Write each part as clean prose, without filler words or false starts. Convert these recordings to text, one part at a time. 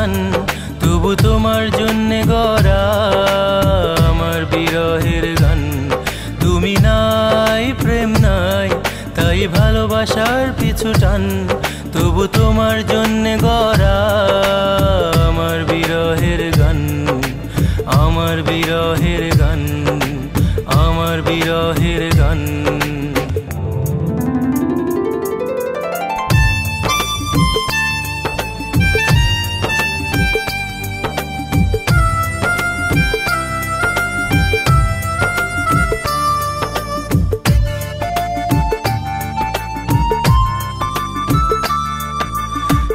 টান, তবু তোমার জন্যে গড়া আমার বিরহের গান। তুমি নাই, প্রেম নাই, তাই ভালোবাসার পিছু টান, তবু তোমার জন্যে গড়া আমার বিরহের গান, আমার বিরহের গান, আমার বিরহের গান।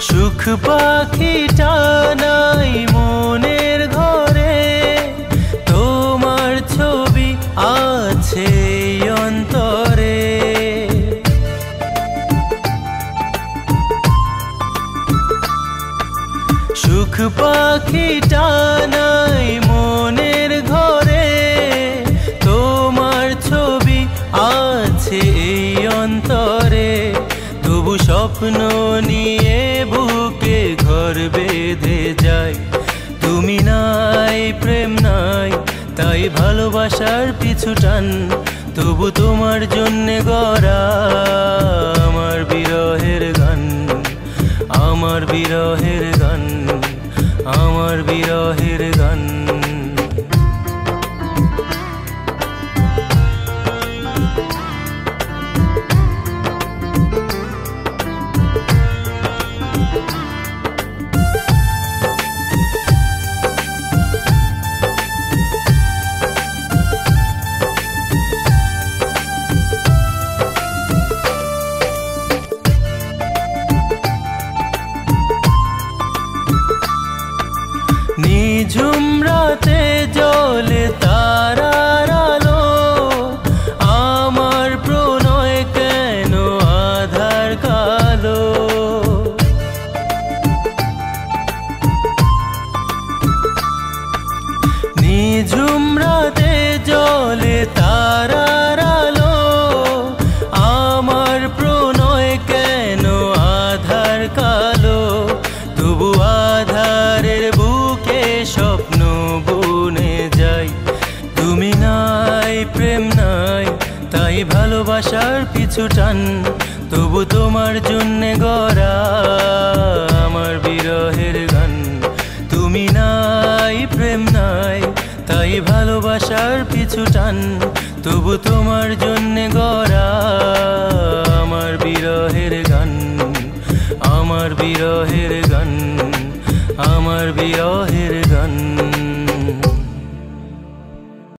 সুখ পাখিটা নাই মনের ঘরে, তোমার ছবি আছে অন্তরে। সুখ পাখিটা নাই মনের ঘরে, তোমার ছবি আছে অন্তরে। তবু স্বপ্ন নিয়ে বুকে ঘর বেঁধে যায়, তুমি নাই, প্রেম নাই, তাই ভালোবাসার পিছু টান, তবু তোমার জন্যে গড়া আমার বিরহের গান, আমার বিরহের গান, আমার বিরহের গান। নিঝুম রাতে জ্বলে তারার আলো, আমার প্রণয় কেন আধার কালো। নিঝুম রাতে জ্বলে তারার আলো, আমার প্রণয় কেন আধার কালো। তবু আধারের বুকে স্বপ্ন বুনে যাই, তুমি নাই, প্রেম নাই, তাই ভালোবাসার পিছু টান, তবু তোমার জন্যে গড়া আমার বিরহের গান। তুমি নাই, প্রেম নাই, তাই ভালোবাসার পিছু টান, তবু তোমার জন্যে গড়া আমার বিরহের গান, আমার বিরহের